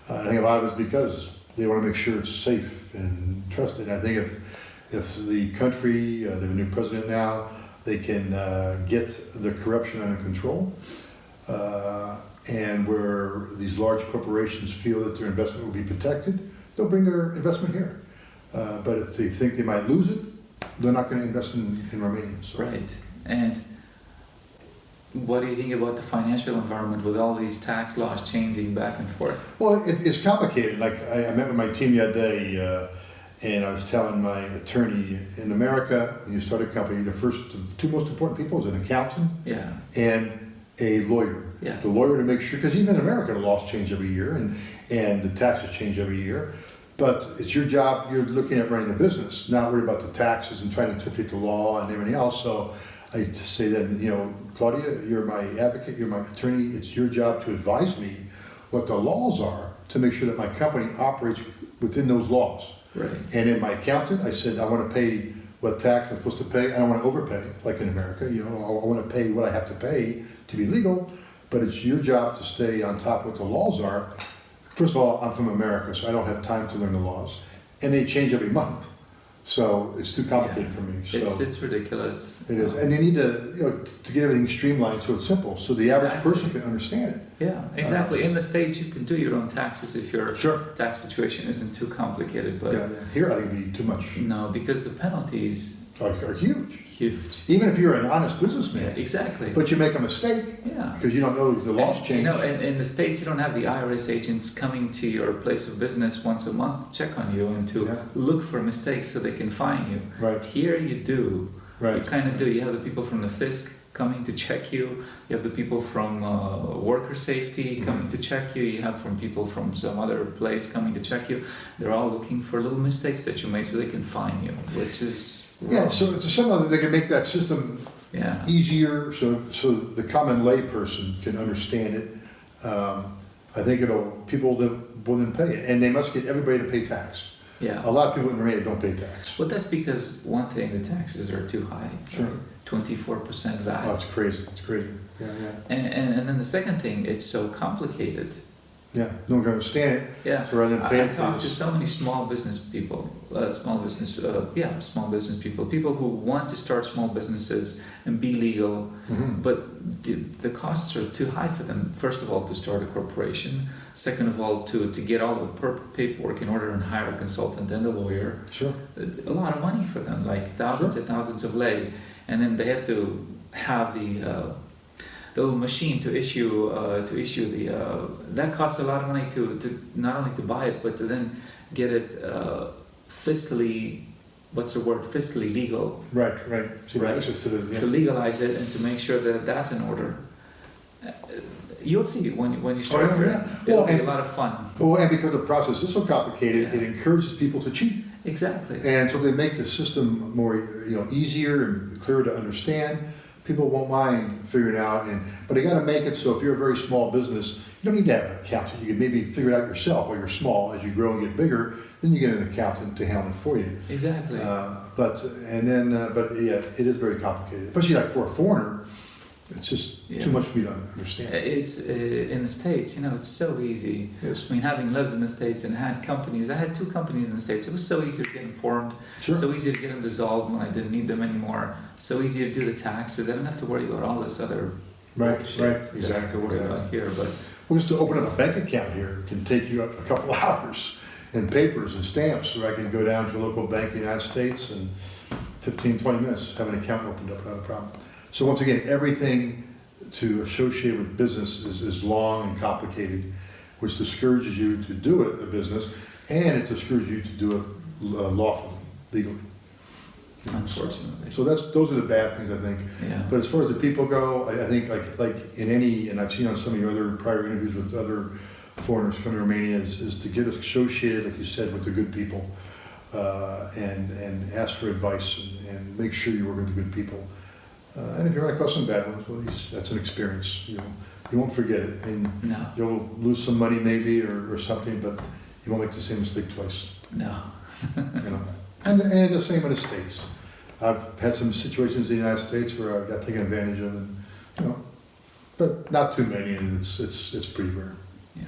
I think a lot of it's because they want to make sure it's safe and trusted. And I think if the country, they have a new president now, they can get the corruption under control, and where these large corporations feel that their investment will be protected, they'll bring their investment here. But if they think they might lose it, they're not going to invest in Romania. So.
Right. And what do you think about the financial environment with all these tax laws changing back and forth?
Well, it's complicated. Like I met with my team the other day, and I was telling my attorney, in America, when you start a company, the two most important people is an accountant and a lawyer.
Yeah.
The lawyer to make sure, because even in America, the laws change every year and the taxes change every year. But it's your job, you're looking at running a business, not worried about the taxes and trying to interpret the law and everything else. So I say that, you know, Claudia, you're my advocate, you're my attorney, it's your job to advise me what the laws are to make sure that my company operates within those laws.
Right.
And in my accountant, I said, I want to pay what tax I'm supposed to pay. I don't want to overpay, like in America. You know, I want to pay what I have to pay to be legal, but it's your job to stay on top of what the laws are. First of all, I'm from America, so I don't have time to learn the laws. And they change every month. So it's too complicated for me. So
it's ridiculous.
It is. And they need to, you know, to get everything streamlined so it's simple, so the average person can understand it.
Yeah, exactly. In the States, you can do your own taxes if your
Sure.
tax situation isn't too complicated. But
Here I think it'd be too much.
No, because the penalties
Are huge.
Huge.
Even if you're an honest businessman.
Yeah, exactly.
But you make a mistake.
Yeah.
Because you don't know the laws change.
You know, in the States, you don't have the IRS agents coming to your place of business once a month to check on you and to look for mistakes so they can fine you.
Right.
Here you do.
Right.
You kind of do. You have the people from the FISC coming to check you. You have the people from worker safety coming to check you. You have from people from some other place coming to check you. They're all looking for little mistakes that you made so they can fine you, which is wrong.
Yeah, so it's somehow that they can make that system easier so the common lay person can understand it. I think people will then pay it, and they must get everybody to pay tax.
Yeah.
A lot of people in Romania don't pay tax.
Well, that's because one thing, the taxes are too high.
Sure.
24% VAT.
Oh, it's crazy. It's crazy. Yeah.
And then the second thing, it's so complicated
Yeah, no one can understand it.
Yeah,
So rather than pay
I
it,
talk to so many small business people, small business people, people who want to start small businesses and be legal, but the costs are too high for them. First of all, to start a corporation. Second of all, to get all the paperwork in order and hire a consultant and a lawyer.
Sure.
A lot of money for them, like thousands and thousands of lei, and then they have to have the little machine to issue the that costs a lot of money to not only to buy it but to then get it fiscally, what's the word, fiscally legal,
Right. So you have
Right.
access to the,
to legalize it and to make sure that that's in order. You'll see when you start.
yeah.
It'll
Well,
be
and-
a lot of fun.
Well, and because the process is so complicated,
Yeah.
it encourages people to cheat.
Exactly.
And so they make the system more, easier and clearer to understand. People won't mind figuring out, but you got to make it so if you're a very small business, you don't need to have an accountant. You can maybe figure it out yourself while you're small. As you grow and get bigger, then you get an accountant to handle it for you.
Exactly.
But yeah, it is very complicated, especially like for a foreigner. It's just too much for me to understand.
It's in the States, it's so easy.
Yes.
I mean, having lived in the States and had companies, I had 2 companies in the States. It was so easy to get them formed,
Sure.
so easy to get them dissolved when I didn't need them anymore, so easy to do the taxes. I didn't have to worry about all this other
Right,
bullshit
right,
that I have to worry
exactly.
about here. But
Well, just to open up a bank account here can take you a couple hours, and papers and stamps, where I can go down to a local bank in the United States and 15, 20 minutes, have an account opened up, not a problem. So once again, everything to associate with business is long and complicated, which discourages you to do it, a business, and it discourages you to do it lawfully, legally.
unfortunately,
So those are the bad things, I think.
yeah.
But as far as the people go, I think like in any, and I've seen on some of your other prior interviews with other foreigners coming to Romania, is to get associated, like you said, with the good people, and ask for advice and make sure you work with the good people. And if you run across some bad ones, well, that's an experience. You won't forget it, and
No,
you'll lose some money maybe or something, but you won't make the same mistake twice.
no.
And the same in the States. I've had some situations in the United States where I got taken advantage of, and but not too many, and it's pretty rare.
Yeah.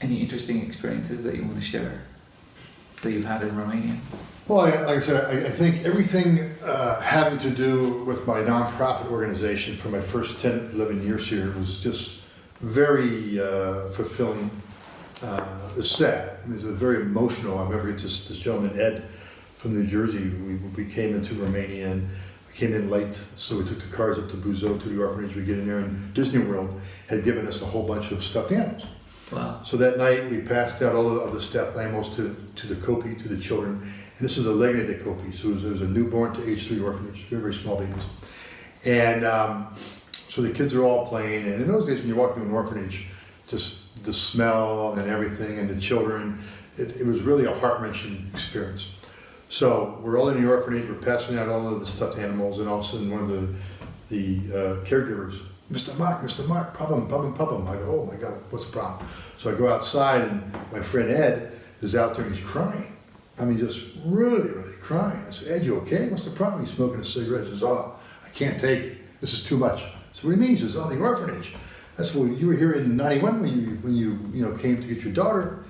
Any interesting experiences that you want to share that you've had in Romania?
Well, like I said, I think everything having to do with my nonprofit organization for my first 10, 11 years here was just very fulfilling. It's sad. I mean, it was very emotional. I remember this gentleman, Ed, from New Jersey. We came into Romania and we came in late, so we took the cars up to Buzău to the orphanage. We get in there, and Disney World had given us a whole bunch of stuffed animals.
Wow.
So that night we passed out all of the stuffed animals to the Kopi, to the children. And this was a legated Kopi, so it was a newborn to age 3 orphanage, very, very small babies. And so the kids are all playing, and in those days when you walk into an orphanage, just the smell and everything, and the children, it was really a heart-wrenching experience. So we're all in the orphanage, we're passing out all of the stuffed animals, and all of a sudden one of the caregivers, Mr. Mark, problem. I go, oh my God, what's the problem? So I go outside, and my friend Ed is out there, and he's crying. I mean, just really, really crying. I said, Ed, you okay? What's the problem? He's smoking a cigarette. He says, oh, I can't take it. This is too much. So what do you mean? He says, oh, the orphanage. That's well, you were here in '91 when you came to get your daughter.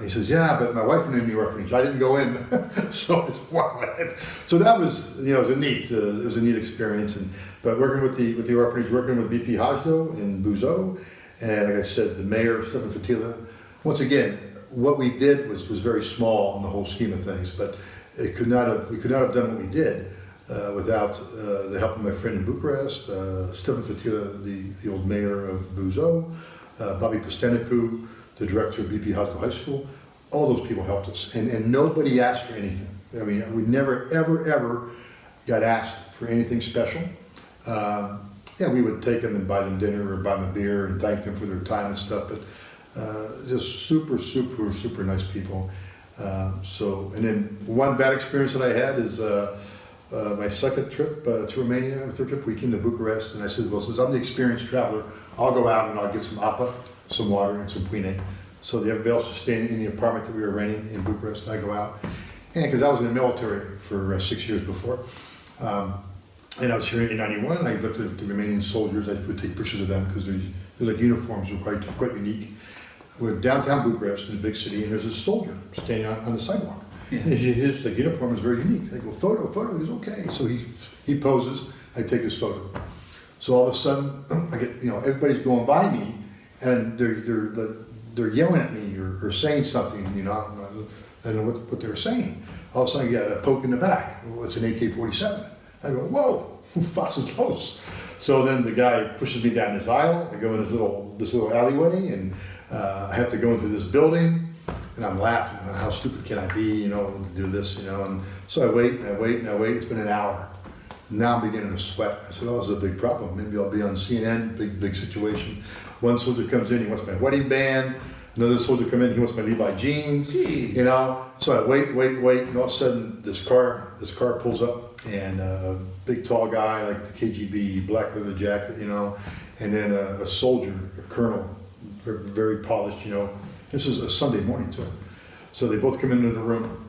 He says, yeah, but my wife went in the orphanage. I didn't go in. So it's wow. So that was it was a neat experience. But working with the orphanage, working with BP Hajdo in Buzău, and like I said, the mayor Stefan Fatila. Once again, what we did was very small in the whole scheme of things, but we could not have done what we did without the help of my friend in Bucharest, Stefan Fatila, the old mayor of Buzău, Bobby Pastenicu, the director of BP Hajdo High School. All those people helped us, and nobody asked for anything. I mean, we never, ever got asked for anything special. We would take them and buy them dinner or buy them a beer and thank them for their time and stuff, but just super nice people. And then one bad experience that I had is my second trip to Romania, or third trip, we came to Bucharest, and I said, well, since I'm the experienced traveler, I'll go out and I'll get some apa, some water, and some pâine. So everybody else was staying in the apartment that we were renting in Bucharest. I go out, and because I was in the military for 6 years before, And I was here in '91. I looked at the Romanian soldiers. I would take pictures of them because their like uniforms were quite unique. We're downtown Bucharest in a big city, and there's a soldier standing on the sidewalk.
Yeah.
And his like, uniform is very unique. I go, photo. He's okay. So he poses. I take his photo. So all of a sudden, I get everybody's going by me, and they're yelling at me or saying something. I don't know what they're saying. All of a sudden, I get a poke in the back. Well, it's an AK-47. I go, whoa, fast and close. So then the guy pushes me down this aisle. I go in this little alleyway, and I have to go into this building. And I'm laughing. How stupid can I be? To do this. And so I wait. It's been an hour. Now I'm beginning to sweat. I said, oh, this is a big problem. Maybe I'll be on CNN, big situation. One soldier comes in, he wants my wedding band. Another soldier comes in, he wants my Levi jeans.
Jeez.
So I wait, and all of a sudden this car pulls up, and a big tall guy, like the KGB, black leather jacket, and then a soldier, a colonel, very polished, This was a Sunday morning too. So they both come into the room,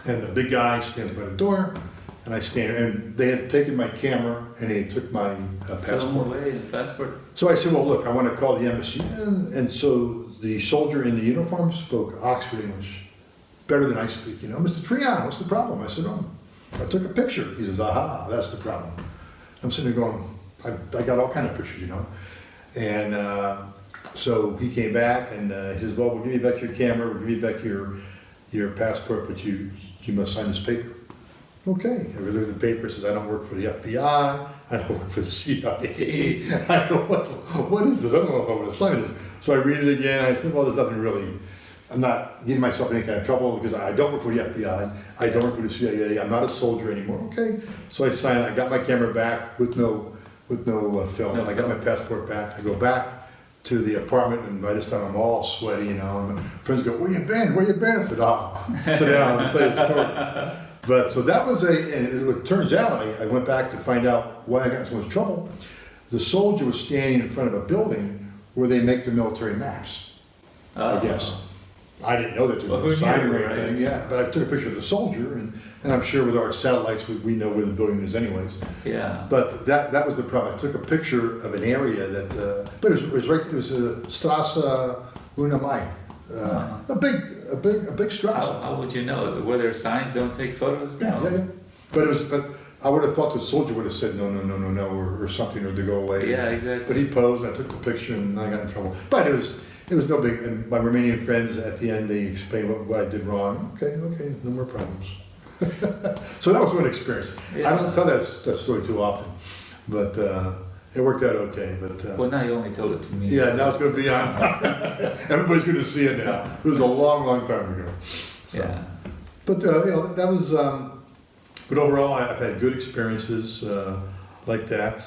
and the big guy stands by the door. And I stand there, and they had taken my camera, and they took my passport.
Film away the passport.
So I said, well, look, I want to call the embassy. And so the soldier in the uniform spoke Oxford English, better than I speak. Mr. Treon, what's the problem? I said, I took a picture. He says, aha, that's the problem. I'm sitting there going, I got all kind of pictures, And so he came back, and he says, well, we'll give you back your camera, we'll give you back your passport, but you must sign this paper. Okay, I look at the paper, it says I don't work for the FBI, I don't work for the CIA. I go, what is this? I don't know if I'm going to sign this. So I read it again, I said, well, there's nothing really, I'm not getting myself in any kind of trouble because I don't work for the FBI, I don't work for the CIA, I'm not a soldier anymore. Okay, so I sign it, I got my camera back with no film, I got my passport back, I go back to the apartment, and by this time I'm all sweaty, and my friends go, where you been? I said, sit down and play the story. But so that was and it turns out, I went back to find out why I got in so much trouble. The soldier was standing in front of a building where they make the military maps, I guess. I didn't know that there was no sign or anything, yeah, but I took a picture of the soldier, and I'm sure with our satellites, we know where the building is anyways.
Yeah.
But that was the problem. I took a picture of an area that, but it was Straße Una Mai, a big strasse.
How would you know? Were there signs don't take photos?
Yeah,
No.
yeah. But I would have thought the soldier would have said no, or something, or to go away.
Yeah, exactly.
But he posed, I took the picture, and I got in trouble. But it was no big, and my Romanian friends at the end, they explained what I did wrong. Okay, no more problems. So that was one experience.
Yeah.
I don't tell that story too often, but it worked out okay. But
Well, now you only told it to me.
yeah, now it's going to be on. Everybody's going to see it now. It was a long time ago. So.
Yeah.
But that was. But overall, I've had good experiences like that.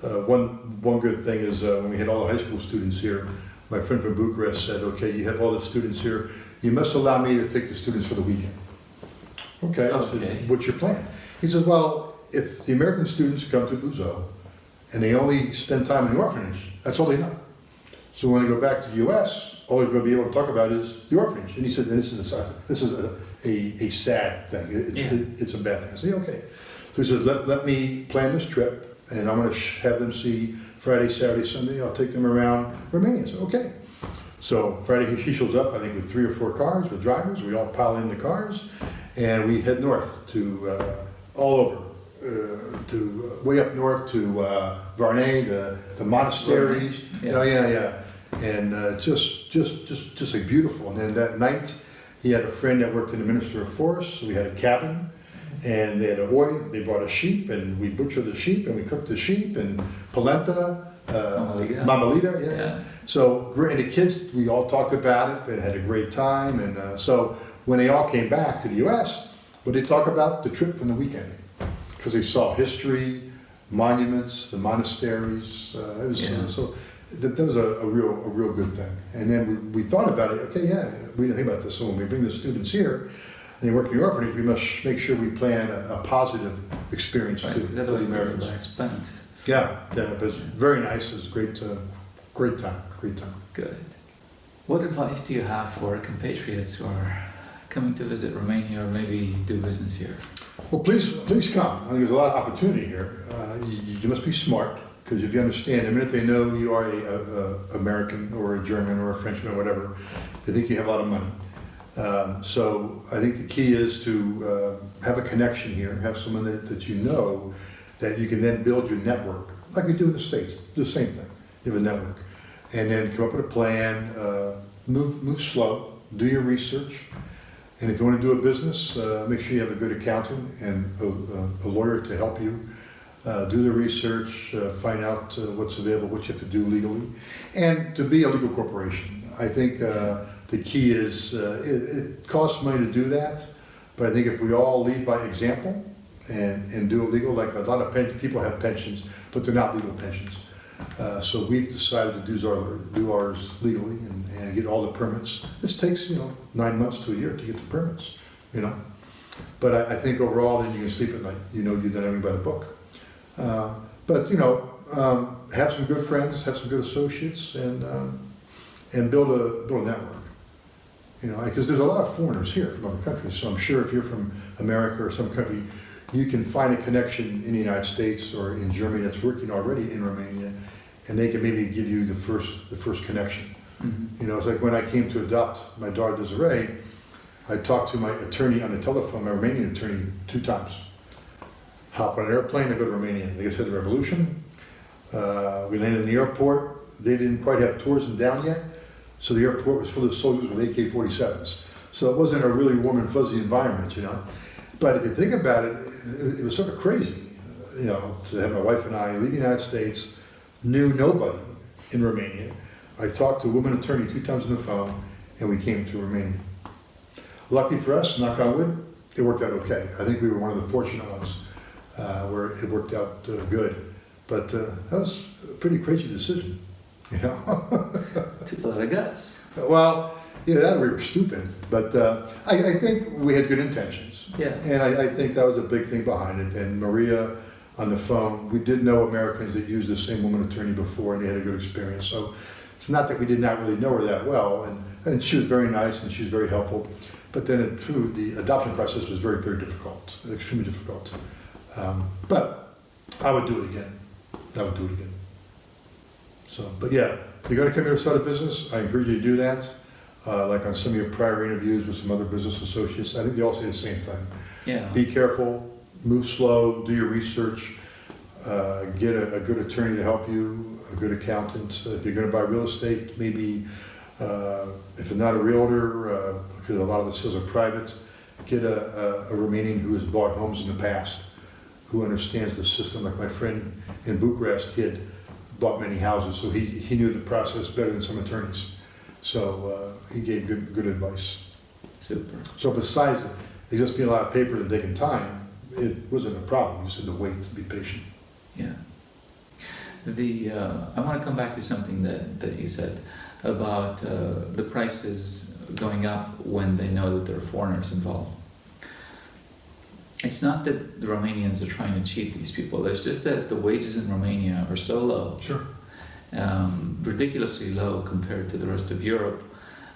One good thing is when we had all the high school students here, my friend from Bucharest said, "Okay, you have all the students here. You must allow me to take the students for the weekend." Okay. I said, "What's your plan?" He says, "Well, if the American students come to Buzău and they only spend time in the orphanage, that's all they know. So when they go back to the U.S., all they're going to be able to talk about is the orphanage." And he said, "This is a sad thing. It's a bad thing." I said, "Okay." So he says, let me plan this trip, and I'm going to have them see Friday, Saturday, Sunday. I'll take them around Romania. I said, "Okay." So Friday he shows up, I think, with 3 or 4 cars with drivers. We all pile in the cars, and we head north to all over, way up north to Varney, the monasteries. Yeah. And just like beautiful. And then that night, he had a friend that worked in the Ministry of Forests, so we had a cabin, and they had they bought a sheep, and we butchered the sheep, and we cooked the sheep, and polenta, mamalita, yeah. So, and the kids, we all talked about it, they had a great time, and so when they all came back to the U.S., would they talk about the trip from the weekend? Because they saw history, monuments, the monasteries, so that was a real good thing. And then we thought about it, okay, we didn't think about this, so when we bring the students here, and they work in the orphanage, we must make sure we plan a positive experience too for the Americans. Yeah, it was very nice, it was great time.
Good. What advice do you have for compatriots who are coming to visit Romania or maybe do business here?
Well, please come. I think there's a lot of opportunity here. You must be smart, because if you understand, the minute they know you are a American or a German or a Frenchman, whatever, they think you have a lot of money. So I think the key is to have a connection here, have someone that you know, that you can then build your network, like we do in the States, the same thing. You have a network. And then come up with a plan, move slow, do your research. And if you want to do a business, make sure you have a good accountant and a lawyer to help you. Do the research, find out what's available, what you have to do legally, and to be a legal corporation. I think the key is it costs money to do that, but I think if we all lead by example and do it legal, like a lot of people have pensions, but they're not legal pensions. So we've decided to do ours legally and get all the permits. This takes 9 months to a year to get the permits, But I think overall, then you can sleep at night. You've done everything by the book. But have some good friends, have some good associates, and build a network. Because there's a lot of foreigners here from other countries. So I'm sure if you're from America or some country, you can find a connection in the United States or in Germany that's working already in Romania, and they can maybe give you the first connection. Mm-hmm. It's like when I came to adopt my daughter Desiree, I talked to my attorney on the telephone, my Romanian attorney, 2 times. Hop on an airplane and go to Romania. They just had the revolution. We landed in the airport. They didn't quite have tourism down yet, so the airport was full of soldiers with AK-47s. So it wasn't a really warm and fuzzy environment, But if you think about it, it was sort of crazy, to have my wife and I leave the United States, knew nobody in Romania. I talked to a woman attorney 2 times on the phone, and we came to Romania. Lucky for us, knock on wood, it worked out okay. I think we were one of the fortunate ones where it worked out good. But that was a pretty crazy decision,
Took a lot of guts.
Well, that we were stupid, but I think we had good intentions.
Yeah.
And I think that was a big thing behind it. And Maria on the phone, we did know Americans that used the same woman attorney before, and they had a good experience. So it's not that we did not really know her that well, and she was very nice and she was very helpful. But then the adoption process was very, very difficult, extremely difficult. But I would do it again. So, but yeah, if you're going to come here to start a business, I encourage you to do that. Like on some of your prior interviews with some other business associates, I think they all say the same thing.
Yeah.
Be careful, move slow, do your research, get a good attorney to help you, a good accountant. If you're going to buy real estate, maybe if you're not a realtor, because a lot of the sales are private, get a Romanian who has bought homes in the past, who understands the system. Like my friend in Bucharest, he had bought many houses, so he knew the process better than some attorneys. So he gave good advice.
Super.
So besides it just being a lot of paper and taking time, it wasn't a problem. You just had to wait, to be patient.
Yeah. I want to come back to something that you said about the prices going up when they know that there are foreigners involved. It's not that the Romanians are trying to cheat these people. It's just that the wages in Romania are so low.
Sure.
Ridiculously low compared to the rest of Europe,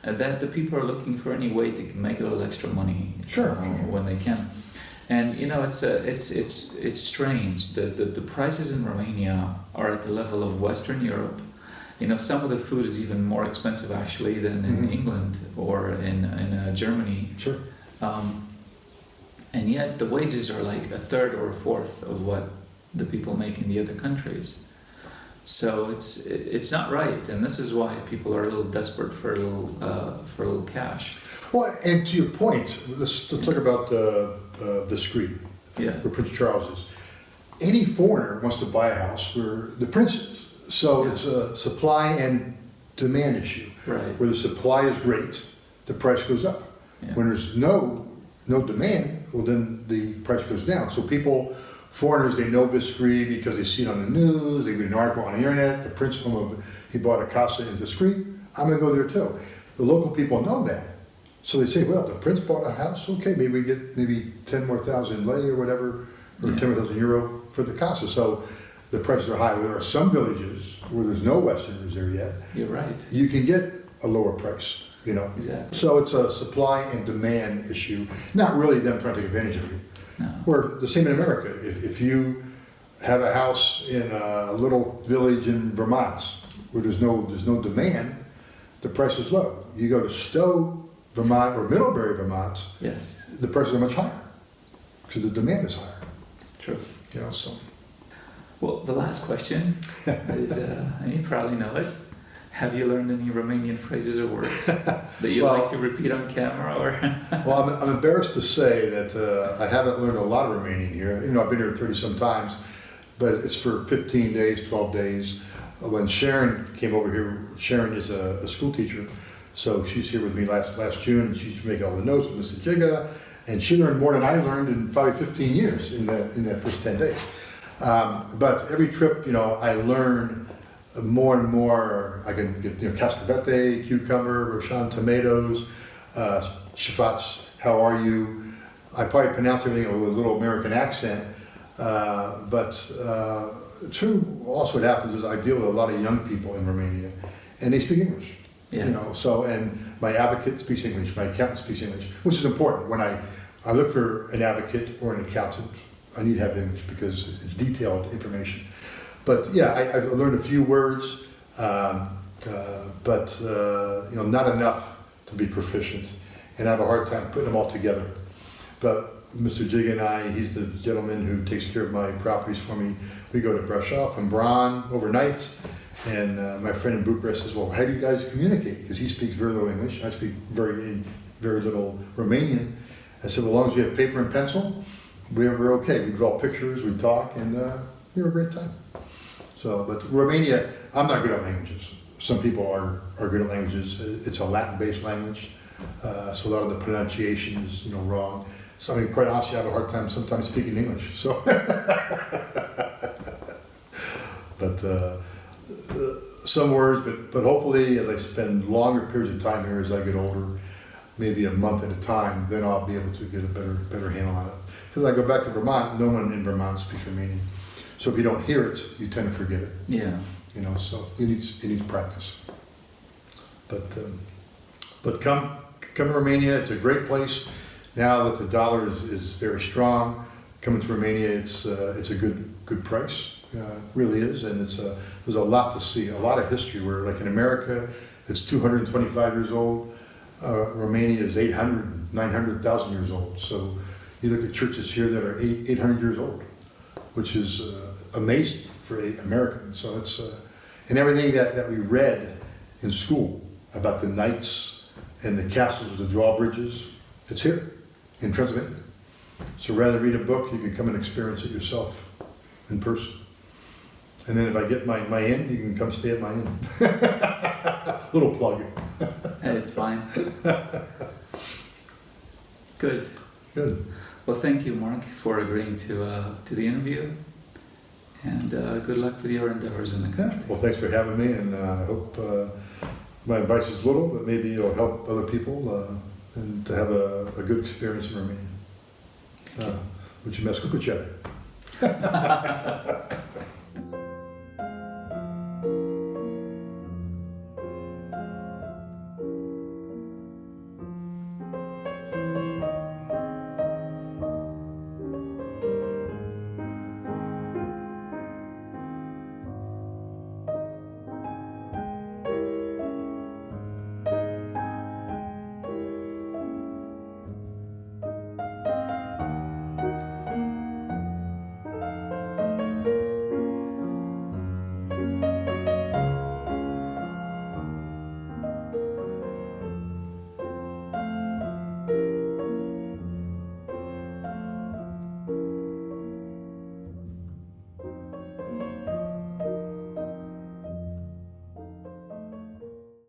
that the people are looking for any way to make a little extra money when they can. And it's strange that the prices in Romania are at the level of Western Europe. Some of the food is even more expensive actually than in England or in Germany.
Sure.
And yet the wages are like a third or a fourth of what the people make in the other countries. So it's not right, and this is why people are a little desperate for a little cash.
Well, and to your point, let's talk about Despre, where Prince Charles is. Any foreigner wants to buy a house where the prince is. So it's a supply and demand issue.
Right.
Where the supply is great, the price goes up. Yeah. When there's no demand, well then the price goes down. So foreigners, they know Despre because they see it on the news, they read an article on the internet, the prince he bought a casa in Despre, I'm going to go there too. The local people know that. So they say, well, if the prince bought a house, okay, maybe we get 10 more thousand lei or whatever, or 10 more thousand euro for the casa. So the prices are high. There are some villages where there's no Westerners there yet.
You're right.
You can get a lower price, you know.
Exactly.
So it's a supply and demand issue, not really them trying to take advantage of you.
No.
We're the same in America. If you have a house in a little village in Vermont where there's no demand, the price is low. You go to Stowe, Vermont, or Middlebury, Vermont,
Yes.
the prices are much higher because the demand is higher.
True.
You know, so
Well, the last question is, and you probably know it. Have you learned any Romanian phrases or words that you'd
Well-
like to repeat on camera? Or
well, I'm embarrassed to say that I haven't learned a lot of Romanian here. You know, I've been here 30 some times, but it's for 15 days, 12 days. When Sharon came over here, Sharon is a school teacher, so she's here with me last June, and she's making all the notes with Mr. Jiga, and she learned more than I learned in probably 15 years in that first 10 days. But every trip, you know, I learn more and more. I can get, you know, castabete, cucumber, Roshan tomatoes, shafats, how are you? I probably pronounce everything with a little American accent, but true, also what happens is I deal with a lot of young people in Romania, and they speak English.
Yeah.
You know, so, and my advocate speaks English, my accountant speaks English, which is important. When I look for an advocate or an accountant, I need to have English because it's detailed information. But yeah, I've learned a few words, but you know, not enough to be proficient, and I have a hard time putting them all together. But Mr. Jiga and I, he's the gentleman who takes care of my properties for me. We go to Brașov and Bran overnight, and my friend in Bucharest says, well, how do you guys communicate? Because he speaks very little English. I speak very little Romanian. I said, well, as long as we have paper and pencil, we're okay. We draw pictures, we talk, and we have a great time. So, but Romania, I'm not good at languages. Some people are good at languages. It's a Latin-based language, so a lot of the pronunciation is, you know, wrong. So I mean, quite honestly, I have a hard time sometimes speaking English. So, but some words, but hopefully, as I spend longer periods of time here, as I get older, maybe a month at a time, then I'll be able to get a better handle on it. Because I go back to Vermont, no one in Vermont speaks Romanian. So if you don't hear it, you tend to forget it.
yeah.
You know, so it needs practice. But come to Romania. It's a great place. Now that the dollar is very strong, coming to Romania, it's a good price. Really is, and there's a lot to see, a lot of history. Where like in America, it's 225 years old. Romania is 800, 900,000 years old. So you look at churches here that are 800 years old, which is amazing for Americans. So it's and everything that we read in school about the knights and the castles with the drawbridges, it's here in Pennsylvania. So rather than read a book, you can come and experience it yourself in person. And then if I get my inn, you can come stay at my inn. Little plug.
And it's fine. Good.
Good.
Well, thank you, Mark, for agreeing to the interview, and good luck with your endeavors in the
Yeah.
country.
Well, thanks for having me, and I hope my advice is little, but maybe it'll help other people and to have a good experience in Romania. Mulțumesc cu plăcere.